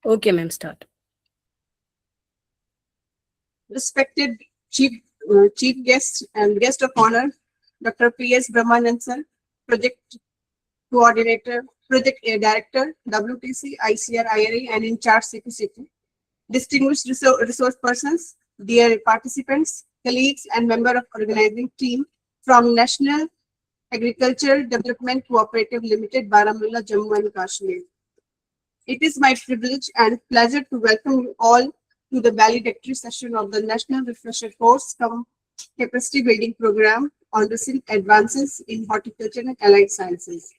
Okay, ma'am, start. Respected Chief Guest and Guest of Honor, Dr. P.S. Brahmanand sir, Project Coordinator, Project Director, WTC, ICR, IRA, and in charge CPCP. Distinguished resource persons, dear participants, colleagues, and member of organizing team from National Agriculture Development Cooperative Limited, Baramulla, Jammu and Kashmir. It is my privilege and pleasure to welcome you all to the valedictory session of the National Refresher Course cum Capacity Building Program on recent advances in horticulture and allied sciences.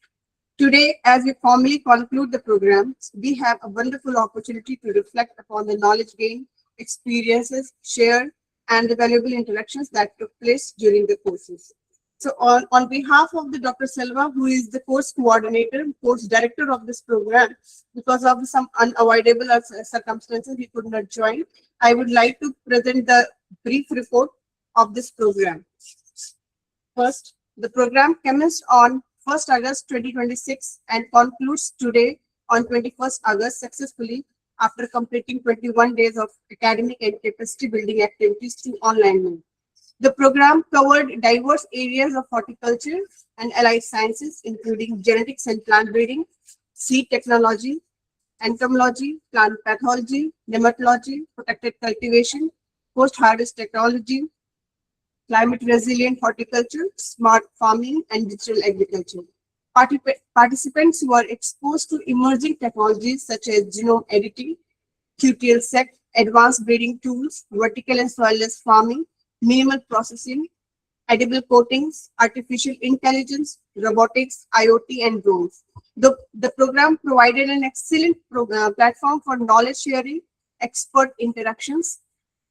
Today, as we formally conclude the program, we have a wonderful opportunity to reflect upon the knowledge gained, experiences shared, and the valuable interactions that took place during the courses. So on behalf of the Dr. Selva, who is the course coordinator, course director of this program, because of some unavoidable circumstances, he could not join. I would like to present the brief report of this program. First, the program commenced on 1st August 2026 and concludes today on 21st August successfully after completing 21 days of academic and capacity building activities through online mode. The program covered diverse areas of horticulture and allied sciences, including genetics and plant breeding, seed technology, entomology, plant pathology, nematology, protected cultivation, post-harvest technology, climate resilient horticulture, smart farming, and digital agriculture. Participants were exposed to emerging technologies such as genome editing, QTL-SEC, advanced breeding tools, vertical and soilless farming, minimal processing, edible coatings, artificial intelligence, robotics, IoT, and drones. The program provided an excellent platform for knowledge sharing, expert interactions,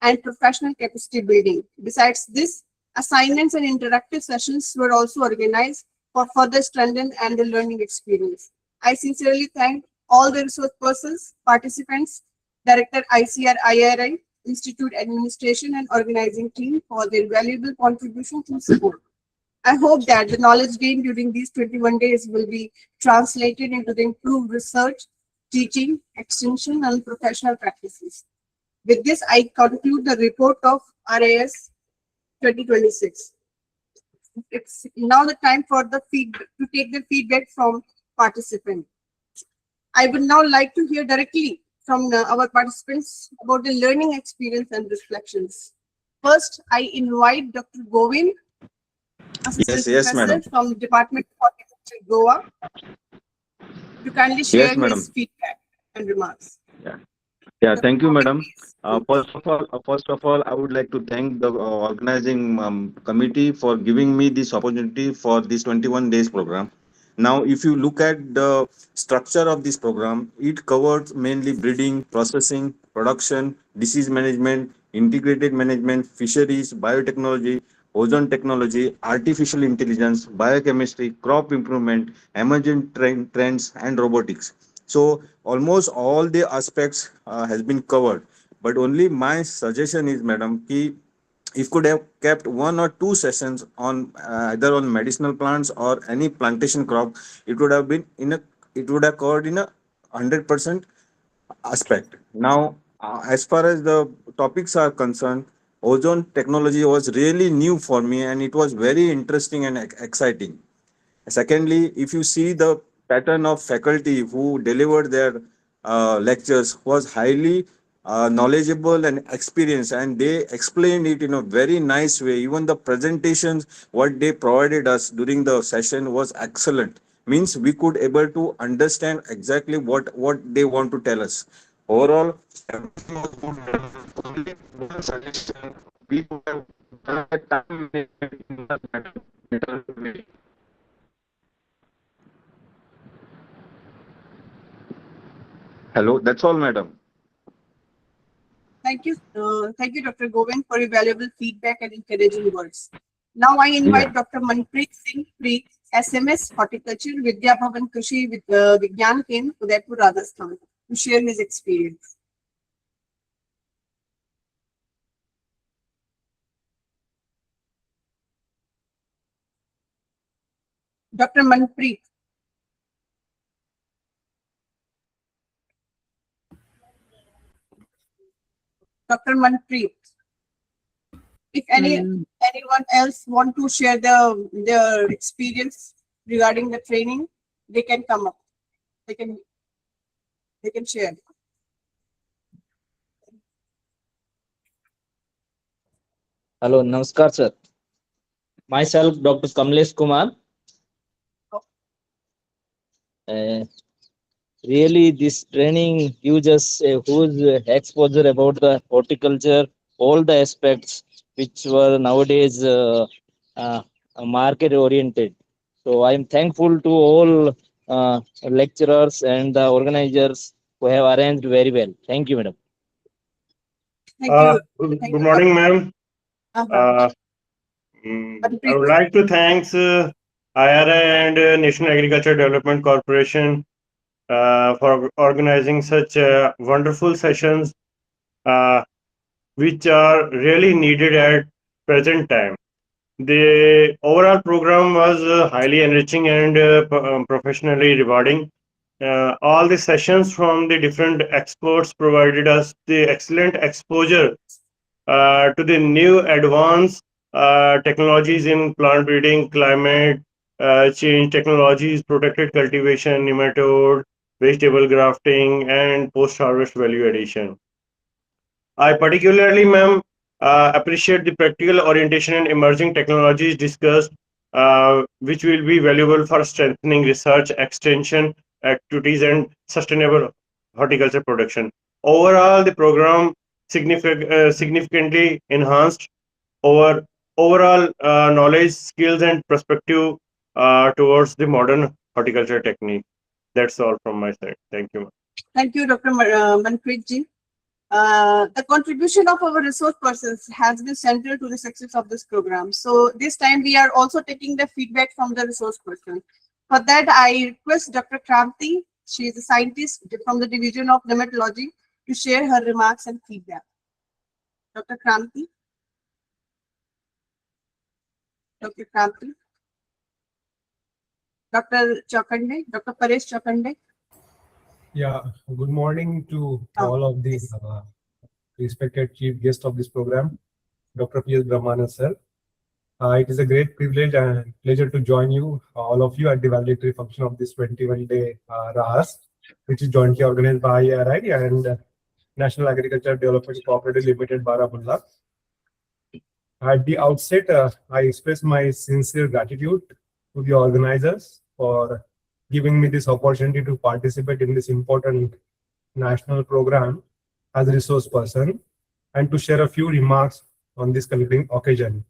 and professional capacity building. Besides this, assignments and interactive sessions were also organized for further strengthen and the learning experience. I sincerely thank all the resource persons, participants, Director ICR IRI, Institute Administration and organizing team for their valuable contribution and support. I hope that the knowledge gained during these 21 days will be translated into the improved research, teaching, extension, and professional practices. With this, I conclude the report of RAS 2026. It's now the time for the to take the feedback from participants. I would now like to hear directly from our participants about the learning experience and reflections. First, I invite Dr. Govind, Assistant Yes, Professor madam. from the Department of Horticulture, Goa, to kindly share Yes, his madam. feedback and remarks. Yeah. Yeah, Dr. thank you, Govind, madam. please. First of all, I would like to thank the organizing committee for giving me this opportunity for this 21 days program. Now, if you look at the structure of this program, it covers mainly breeding, processing, production, disease management, integrated management, fisheries, biotechnology, ozone technology, artificial intelligence, biochemistry, crop improvement, emerging trends, and robotics. So almost all the aspects has been covered, but only my suggestion is, madam, ki if could have kept one or two sessions on either on medicinal plants or any plantation crop, it would have been in a it would have covered in a 100% aspect. Now, as far as the topics are concerned, ozone technology was really new for me, and it was very interesting and exciting. Secondly, if you see the pattern of faculty who delivered their lectures was highly knowledgeable and experienced, and they explained it in a very nice way. Even the presentations what they provided us during the session was excellent. Means we could able to understand exactly what they want to tell us. Overall, everything was good. Only one suggestion, we could have done a time management in a better way. Hello, that's all, madam. Thank you, Dr. Govind, for your valuable feedback and encouraging words. Now I Yeah. invite Dr. Manpreet Singh Preet, SMS Horticulture, Vidya Bhavan Krishi with Vigyan Kendra, Udaipur, Rajasthan, to share his experience. Dr. Manpreet. Dr. Manpreet. If anyone else want to share their experience regarding the training, they can come up. They can share. Hello, Namaskar, sir. Myself, Dr. Kamlesh Kumar. Uh, Really, this training gives us a huge exposure about the horticulture, all the aspects which were nowadays market oriented. So I'm thankful to all lecturers and the organizers who have arranged very well. Thank you, madam. Thank you. Good Thank you, morning, ma'am. Uh-huh. I would like to thank IRA and National Agriculture Development Corporation for organizing such wonderful sessions, which are really needed at present time. The overall program was highly enriching and professionally rewarding. All the sessions from the different experts provided us the excellent exposure to the new advanced technologies in plant breeding, climate change technologies, protected cultivation, nematode, vegetable grafting, and post-harvest value addition. I particularly, ma'am, appreciate the practical orientation and emerging technologies discussed, which will be valuable for strengthening research, extension activities, and sustainable horticulture production. Overall, the program significantly enhanced our overall knowledge, skills, and perspective towards the modern horticulture technique. That's all from my side. Thank you. Thank you, Dr. Manpreet ji. The contribution of our resource persons has been central to the success of this program. So this time we are also taking the feedback from the resource person. For that, I request Dr. Kranti, she is a scientist from the Division of Nematology, to share her remarks and feedback. Dr. Kranti. Dr. Kranti. Dr. Chokande, Dr. Paresh Chokande. Yeah, good morning to all of the respected chief guests of this program, Dr. P.S. Brahmanan sir. It is a great privilege and pleasure to join you, all of you, at the valedictory function of this 21-day RAS, which is jointly organized by IRI and National Agriculture Development Cooperative Limited, Baramulla. At the outset, I express my sincere gratitude to the organizers for giving me this opportunity to participate in this important national program as a resource person and to share a few remarks on this concluding occasion.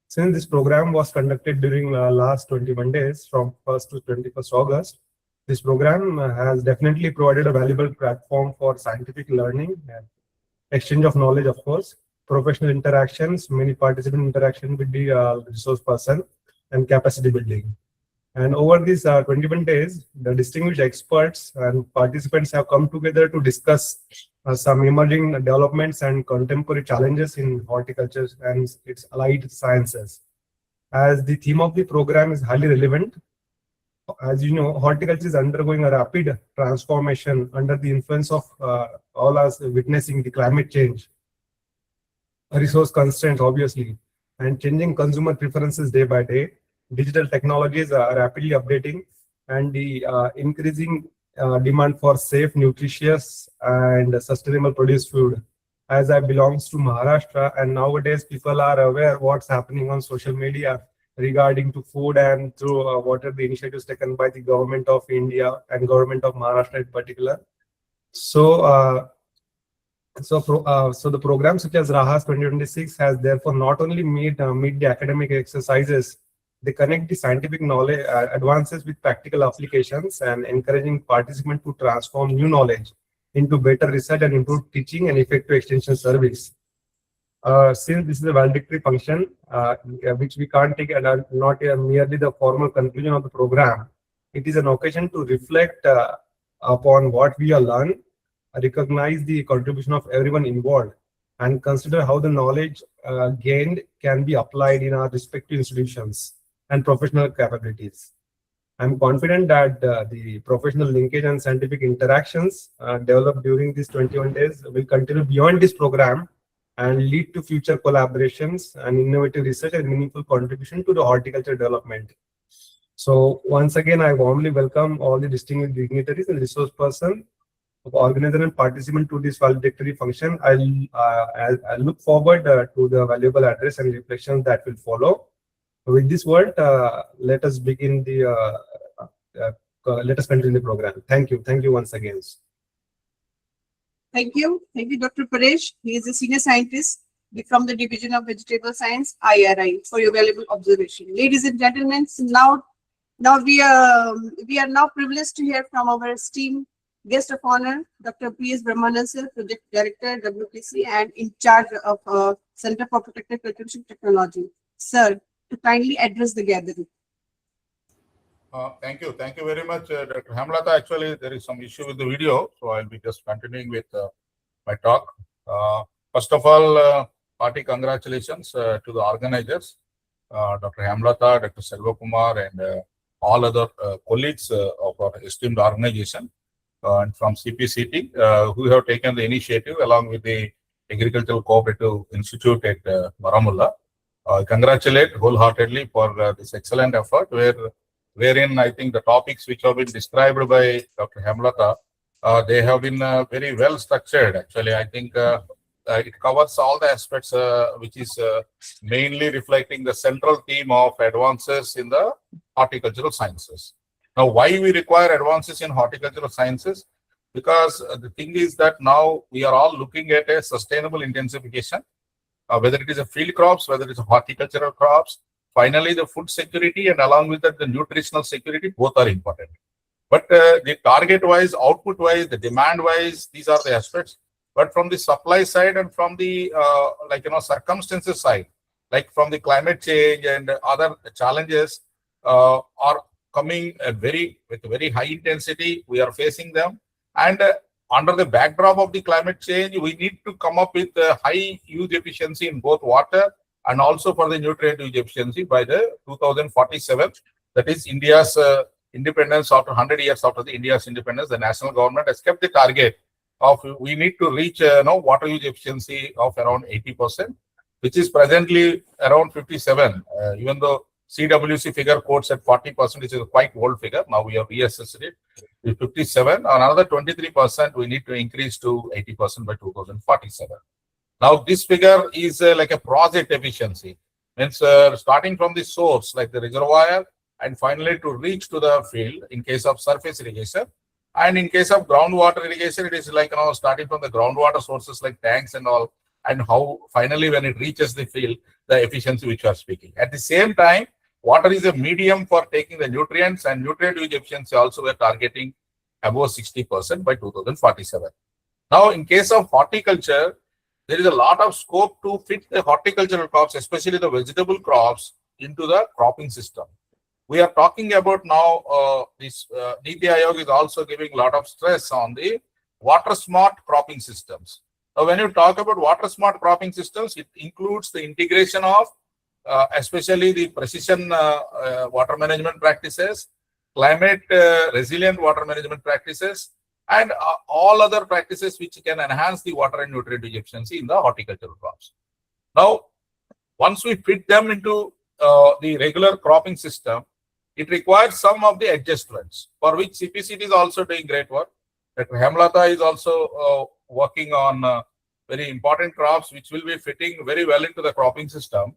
Since this program was conducted during last 21 days from 1st to 21st August, this program has definitely provided a valuable platform for scientific learning and exchange of knowledge, of course, professional interactions, many participant interaction with the resource person, and capacity building. And over these 21 days, the distinguished experts and participants have come together to discuss some emerging developments and contemporary challenges in horticulture and its allied sciences. As the theme of the program is highly relevant, as you know, horticulture is undergoing a rapid transformation under the influence of all us witnessing the climate change, resource constraints, obviously, and changing consumer preferences day by day. Digital technologies are rapidly updating, and the increasing demand for safe, nutritious, and sustainable produce food. As I belongs to Maharashtra, and nowadays people are aware what's happening on social media regarding to food and through what are the initiatives taken by the government of India and government of Maharashtra in particular. So, so the program such as RAHAS 2026 has therefore not only meet the academic exercises, they connect the scientific knowledge advances with practical applications and encouraging participants to transform new knowledge into better research and improve teaching and effective extension service. Since this is a valedictory function, which we can't take not merely the formal conclusion of the program, it is an occasion to reflect upon what we have learned, recognize the contribution of everyone involved, and consider how the knowledge gained can be applied in our respective institutions and professional capabilities. I'm confident that the professional linkage and scientific interactions developed during these 21 days will continue beyond this program and lead to future collaborations and innovative research and meaningful contribution to the horticulture development. So once again, I warmly welcome all the distinguished dignitaries and resource persons, organizer and participant to this valedictory function. I'll look forward to the valuable address and reflections that will follow. With this word, let us begin the let us continue the program. Thank you once again. Thank you, Dr. Paresh. He is a senior scientist from the Division of Vegetable Science, IRI, for your valuable observation. Ladies and gentlemen, so now we are now privileged to hear from our esteemed guest of honor, Dr. P.S. Brahmanand sir, Project Director, WTC, and in charge of Center for Protective Cultivation Technology. Sir, to kindly address the gathering. Thank you very much, Dr. Hemlata. Actually, there is some issue with the video, so I'll be just continuing with my talk. First of all, hearty congratulations to the organizers, Dr. Hemlata, Dr. Selva Kumar, and all other colleagues of our esteemed organization and from CPCT who have taken the initiative along with the Agricultural Cooperative Institute at Baramulla. Congratulate wholeheartedly for this excellent effort, wherein I think the topics which have been described by Dr. Hemlata, they have been very well structured. Actually, I think it covers all the aspects which is mainly reflecting the central theme of advances in the horticultural sciences. Now, why we require advances in horticultural sciences? Because the thing is that now we are all looking at a sustainable intensification, whether it is a field crops, whether it is a horticultural crops. Finally, the food security and along with that, the nutritional security, both are important. But the target-wise, output-wise, the demand-wise, these are the aspects. But from the supply side and from the circumstances side, like from the climate change and other challenges are coming with very high intensity. We are facing them, and under the backdrop of the climate change, we need to come up with high use efficiency in both water and also for the nutrient use efficiency by the 2047. That is India's independence. After 100 years after the India's independence, the national government has kept the target of we need to reach water use efficiency of around 80%, which is presently around 57. Even though CWC figure quotes at 40%, which is a quite old figure. Now we have reassessed it to 57. Another 23% we need to increase to 80% by 2047. Now this figure is like a project efficiency. Means starting from the source like the reservoir and finally to reach to the field in case of surface irrigation. And in case of groundwater irrigation, it is like starting from the groundwater sources like tanks and all, and how finally when it reaches the field, the efficiency which you are speaking. At the same time, water is a medium for taking the nutrients, and nutrient use efficiency also we are targeting above 60% by 2047. Now, in case of horticulture, there is a lot of scope to fit the horticultural crops, especially the vegetable crops, into the cropping system. We are talking about now, this Niti Aayog is also giving a lot of stress on the water smart cropping systems. Now, when you talk about water smart cropping systems, it includes the integration of especially the precision water management practices, climate resilient water management practices, and all other practices which can enhance the water and nutrient efficiency in the horticultural crops. Now, once we fit them into the regular cropping system, it requires some of the adjustments for which CPCT is also doing great work. Dr. Hemlata is also working on very important crops which will be fitting very well into the cropping system.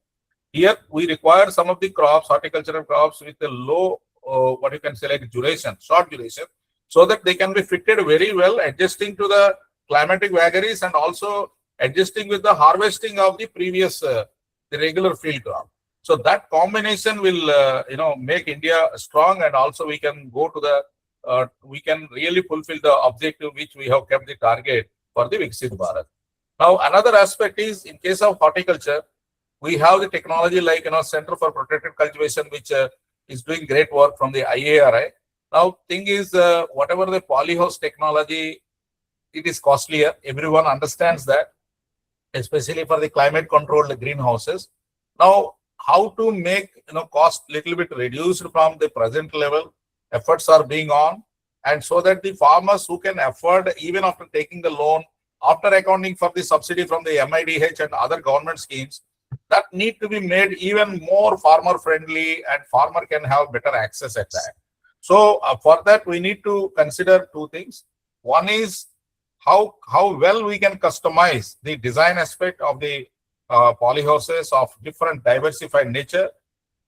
Here we require some of the crops, horticultural crops with a low, what you can say like duration, short duration, so that they can be fitted very well, adjusting to the climatic vagaries and also adjusting with the harvesting of the previous, the regular field crop. So that combination will, make India strong, and also we can go to the, we can really fulfill the objective which we have kept the target for the Viksit Bharat. Now, another aspect is in case of horticulture, we have the technology like, Center for Protected Cultivation, which is doing great work from the IARI. Now, thing is, whatever the polyhouse technology, it is costlier. Everyone understands that, especially for the climate controlled greenhouses. Now, how to make cost little bit reduced from the present level efforts are being on, and so that the farmers who can afford, even after taking the loan, after accounting for the subsidy from the MIDH and other government schemes, that need to be made even more farmer friendly, and farmer can have better access at that. So for that, we need to consider two things. One is how well we can customize the design aspect of the polyhouses of different diversified nature.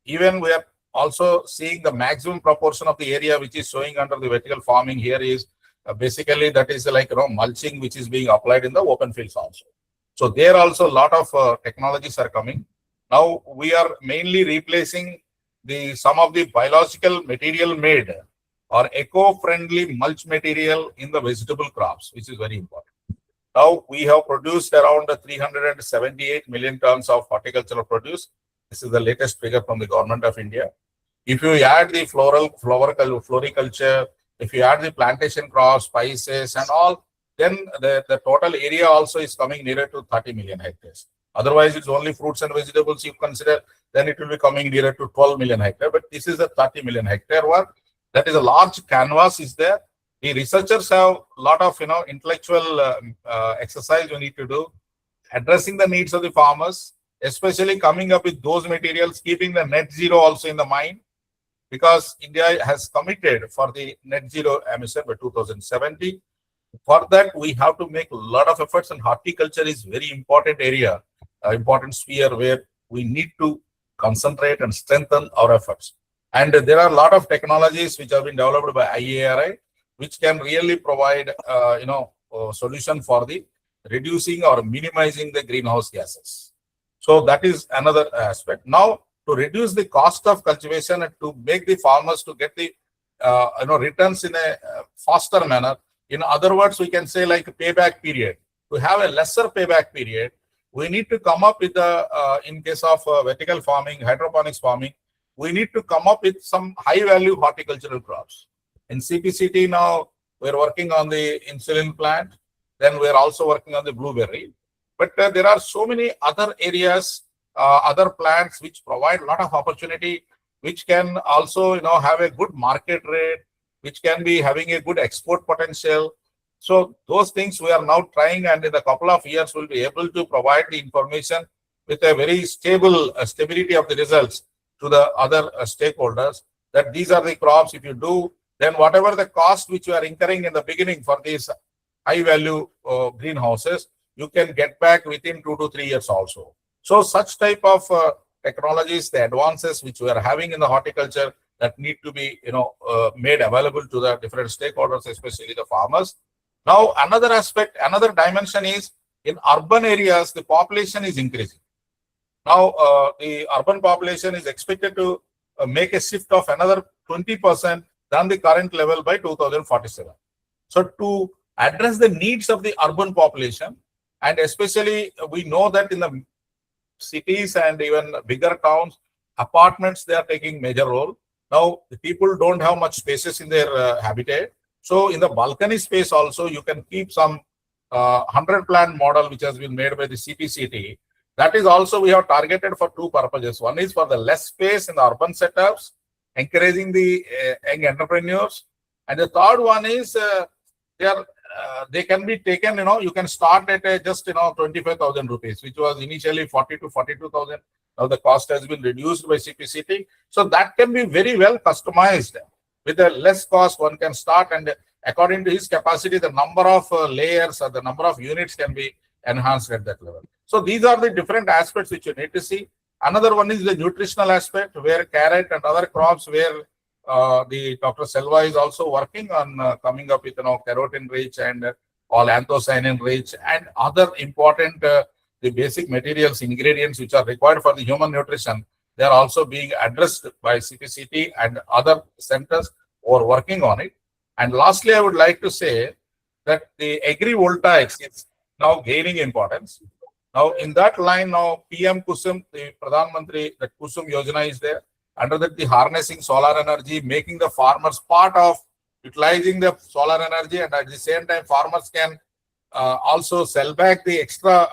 Even we are also seeing the maximum proportion of the area which is showing under the vertical farming here is basically that is like mulching which is being applied in the open fields also. So there also a lot of technologies are coming. Now we are mainly replacing some of the biological material made or eco-friendly mulch material in the vegetable crops, which is very important. Now we have produced around 378 million tons of horticultural produce. This is the latest figure from the Government of India. If you add the floriculture, if you add the plantation crops, spices and all, then the total area also is coming nearer to 30 million hectares. Otherwise, it's only fruits and vegetables you consider, then it will be coming nearer to 12 million hectares. But this is a 30 million hectare work. That is a large canvas is there. The researchers have a lot of intellectual exercise we need to do, addressing the needs of the farmers, especially coming up with those materials, keeping the net zero also in the mind, because India has committed for the net zero emission by 2070. For that, we have to make a lot of efforts, and horticulture is very important area, important sphere where we need to concentrate and strengthen our efforts. And there are a lot of technologies which have been developed by IARI, which can really provide, a solution for the reducing or minimizing the greenhouse gases. So that is another aspect. Now, to reduce the cost of cultivation and to make the farmers to get the returns in a faster manner. In other words, we can say like a payback period. To have a lesser payback period, we need to come up with in case of vertical farming, hydroponics farming, we need to come up with some high value horticultural crops. In CPCT now, we're working on the insulin plant. Then we're also working on the blueberry. But there are so many other areas, other plants which provide a lot of opportunity, which can also have a good market rate, which can be having a good export potential. So those things we are now trying, and in a couple of years we'll be able to provide the information with a very stable stability of the results to the other stakeholders, that these are the crops. If you do, then whatever the cost which you are incurring in the beginning for these high value greenhouses, you can get back within 2 to 3 years also. So such type of technologies, the advances which we are having in the horticulture, that need to be made available to the different stakeholders, especially the farmers. Now another aspect, another dimension is in urban areas, the population is increasing. Now the urban population is expected to make a shift of another 20% than the current level by 2047. So to address the needs of the urban population, and especially we know that in the cities and even bigger towns, apartments, they are taking major role. Now the people don't have much spaces in their habitat. So in the balcony space also, you can keep some 100 plant model which has been made by the CPCT. That is also we have targeted for two purposes. One is for the less space in the urban setups, encouraging the young entrepreneurs. And the third one is they can be taken, you can start at just 25,000 rupees, which was initially 40 to 42,000. Now the cost has been reduced by CPCT. So that can be very well customized. With a less cost, one can start, and according to his capacity, the number of layers or the number of units can be enhanced at that level. So these are the different aspects which you need to see. Another one is the nutritional aspect, where carrot and other crops, where the Dr. Selva is also working on coming up with carotene rich and all anthocyanin rich and other important the basic materials, ingredients which are required for the human nutrition. They are also being addressed by CPCT and other centers who are working on it. And lastly, I would like to say that the agrivoltaics is now gaining importance. Now in that line, now PM Kusum, the Pradhan Mantri, that Kusum Yojana is there. Under that, the harnessing solar energy, making the farmers part of utilizing the solar energy, and at the same time farmers can also sell back the extra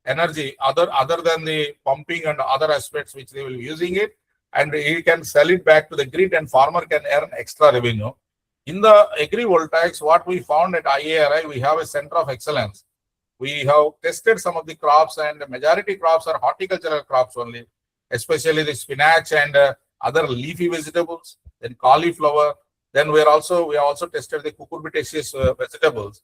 energy other than the pumping and other aspects which they will be using it. and he can sell it back to the grid and farmer can earn extra revenue. In the agrivoltaics, what we found at IARI, we have a center of excellence. We have tested some of the crops, and the majority crops are horticultural crops only, especially the spinach and other leafy vegetables, then cauliflower. Then we have also tested the cucurbitaceous vegetables.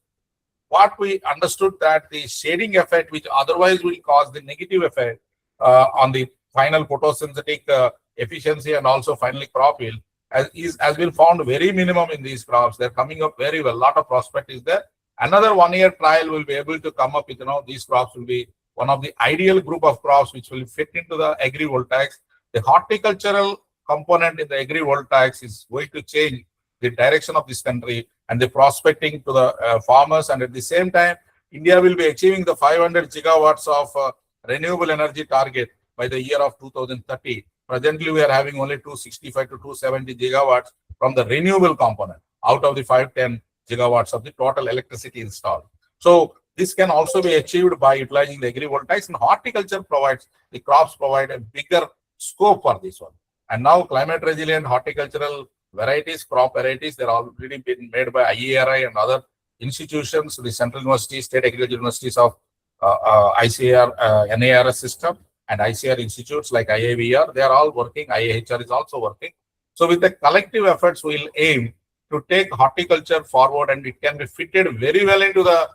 What we understood that the shading effect, which otherwise will cause the negative effect on the final photosynthetic efficiency and also finally crop yield, has been found very minimum in these crops. They're coming up very well. A lot of prospect is there. Another 1 year trial will be able to come up with, these crops will be one of the ideal group of crops which will fit into the agrivoltaics. The horticultural component in the agrivoltaics is going to change the direction of this country and the prospecting to the farmers. And at the same time, India will be achieving the 500 gigawatts of renewable energy target by the year of 2030. Presently, we are having only 265 to 270 gigawatts from the renewable component out of the 510 gigawatts of the total electricity installed. So this can also be achieved by utilizing the agrivoltaics, and horticulture provides, the crops provide a bigger scope for this one. And now climate resilient horticultural varieties, crop varieties, they're already been made by IARI and other institutions, the central universities, state agriculture universities of ICAR, NARS system, and ICR institutes like IAVR, they are all working. IAHR is also working. So with the collective efforts, we'll aim to take horticulture forward, and it can be fitted very well into the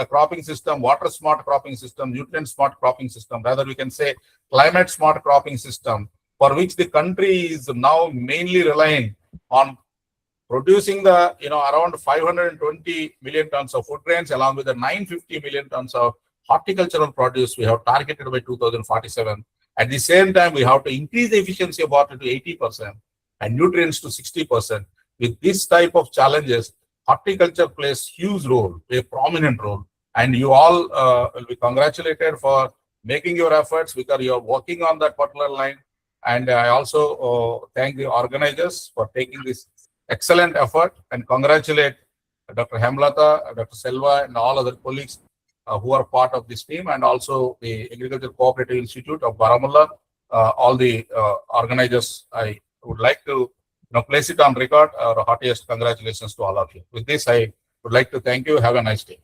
cropping system, water smart cropping system, nutrient smart cropping system. Rather, we can say climate smart cropping system, for which the country is now mainly relying on producing the around 520 million tons of food grains along with the 950 million tons of horticultural produce we have targeted by 2047. At the same time, we have to increase the efficiency of water to 80% and nutrients to 60%. With this type of challenges, horticulture plays huge role, a prominent role. And you all will be congratulated for making your efforts because you are working on that particular line. And I also thank the organizers for taking this excellent effort and congratulate Dr. Hemlata, Dr. Selva, and all other colleagues who are part of this team, and also the Agriculture Cooperative Institute of Baramulla, all the organizers. I would like to place it on record. Our heartiest congratulations to all of you. With this, I would like to thank you. Have a nice day.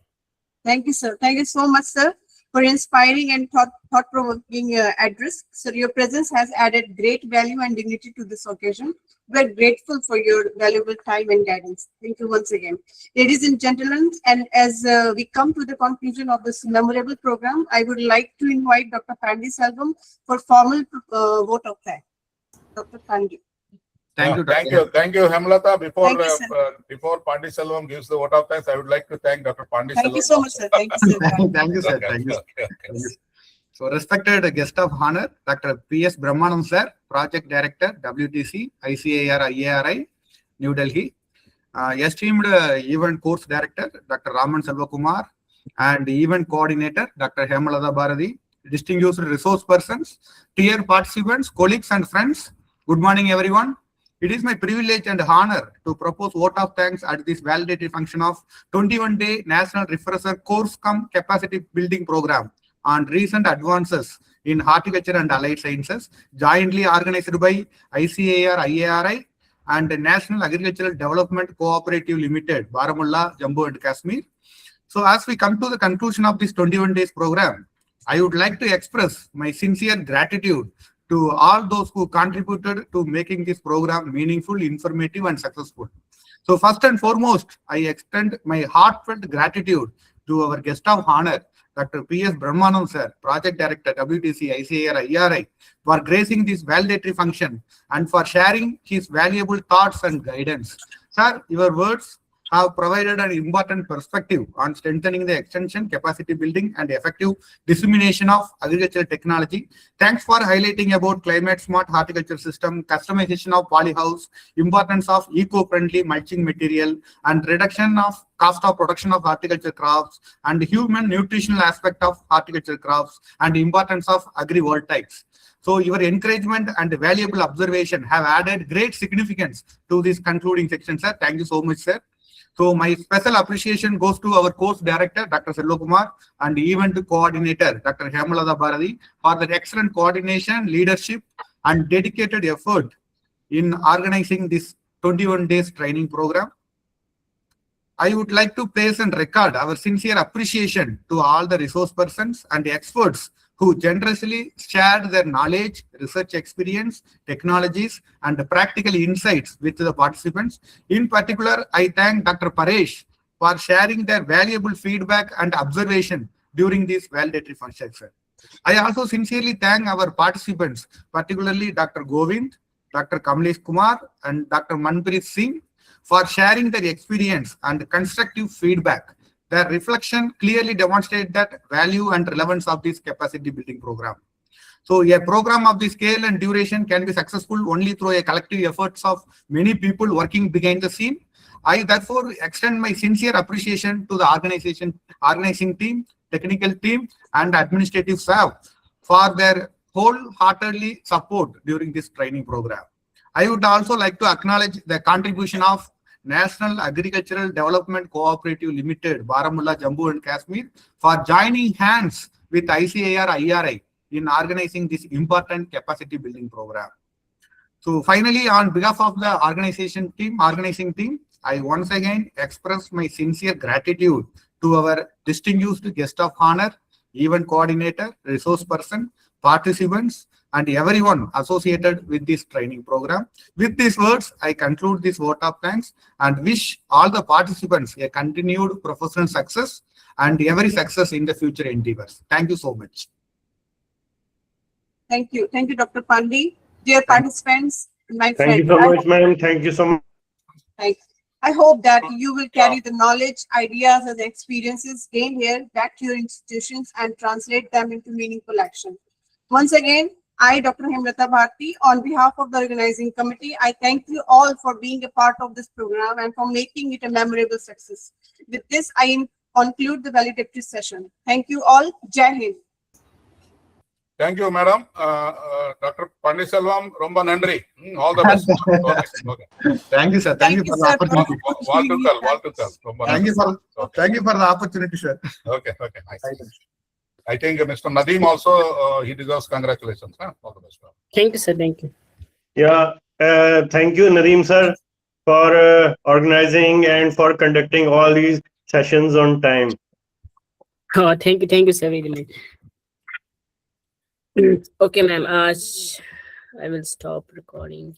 Thank you, sir. Thank you so much, sir, for inspiring and thought-provoking address. Sir, your presence has added great value and dignity to this occasion. We are grateful for your valuable time and guidance. Thank you once again. Ladies and gentlemen, and as we come to the conclusion of this memorable program, I would like to invite Dr. Pandey Selvam for formal vote of thanks. Dr. Pandey. Thank you, Hemlata. Before Pandey Selvam gives the vote of thanks, I would like to thank Dr. Pandey Selvam. Thank you so much, sir. Thank you, sir. Thank you, sir. Thank you. So, respected guest of honor, Dr. P.S. Brahmanam, sir, Project Director, WTC, ICAR, IARI, New Delhi. Esteemed Event Course Director, Dr. Raman Selvakumar, and Event Coordinator, Dr. Hemalata Bharati, distinguished resource persons, dear participants, colleagues, and friends. Good morning, everyone. It is my privilege and honor to propose vote of thanks at this validatory function of 21-day National Refresher Course cum Capacity Building Program on recent advances in horticulture and allied sciences, jointly organized by ICAR, IARI, and the National Agricultural Development Cooperative Limited, Baramulla, Jammu and Kashmir. So as we come to the conclusion of this 21 days program, I would like to express my sincere gratitude to all those who contributed to making this program meaningful, informative, and successful. So first and foremost, I extend my heartfelt gratitude to our guest of honor, Dr. P.S. Brahmanam, sir, Project Director, WTC, ICAR, IRI, for gracing this validatory function and for sharing his valuable thoughts and guidance. Sir, your words have provided an important perspective on strengthening the extension, capacity building, and effective dissemination of agricultural technology. Thanks for highlighting about climate smart horticulture system, customization of polyhouse, importance of eco-friendly mulching material, and reduction of cost of production of horticulture crops, and human nutritional aspect of horticulture crops, and importance of agrivoltaics. So your encouragement and valuable observation have added great significance to this concluding section, sir. Thank you so much, sir. So my special appreciation goes to our course director, Dr. Selvakumar, and event coordinator, Dr. Hemalata Bharati, for their excellent coordination, leadership, and dedicated effort in organizing this 21 days training program. I would like to place and record our sincere appreciation to all the resource persons and experts who generously shared their knowledge, research experience, technologies, and practical insights with the participants. In particular, I thank Dr. Paresh for sharing their valuable feedback and observation during this validatory function. I also sincerely thank our participants, particularly Dr. Govind, Dr. Kamlesh Kumar, and Dr. Manpreet Singh, for sharing their experience and constructive feedback. Their reflection clearly demonstrates that value and relevance of this capacity building program. So a program of this scale and duration can be successful only through a collective efforts of many people working behind the scene. I therefore extend my sincere appreciation to the organizing team, technical team, and administrative staff for their wholeheartedly support during this training program. I would also like to acknowledge the contribution of National Agricultural Development Cooperative Limited, Baramulla, Jammu and Kashmir, for joining hands with ICAR IRI in organizing this important capacity building program. So finally, on behalf of the organizing team, I once again express my sincere gratitude to our distinguished guest of honor, event coordinator, resource person, participants, and everyone associated with this training program. With these words, I conclude this vote of thanks and wish all the participants a continued professional success and every success in the future endeavors. Thank you so much. Thank you. Thank you, Dr. Pandey. Dear participants, my Thank you friend, so much, ma'am. Thank you so much. I hope that you will carry the knowledge, ideas, and experiences gained here back to your institutions and translate them into meaningful action. Once again, I, Dr. Hemlata Bharti, on behalf of the organizing committee, I thank you all for being a part of this program and for making it a memorable success. With this, I conclude the valedictory session. Thank you all. Jai Hind. Thank you, madam. Dr. Pandiselvam, Romba Nandri. All the best. Okay. Thank you, sir. Thank you for the opportunity. Thank you for the opportunity, sir. Okay. Nice. I think Mr. Nadeem also, he deserves congratulations. Huh? All the best. Thank you, sir. Thank you. Yeah, thank you, Nadeem sir, for organizing and for conducting all these sessions on time. Oh, thank you, sir, very much. Okay, ma'am. I will stop recording.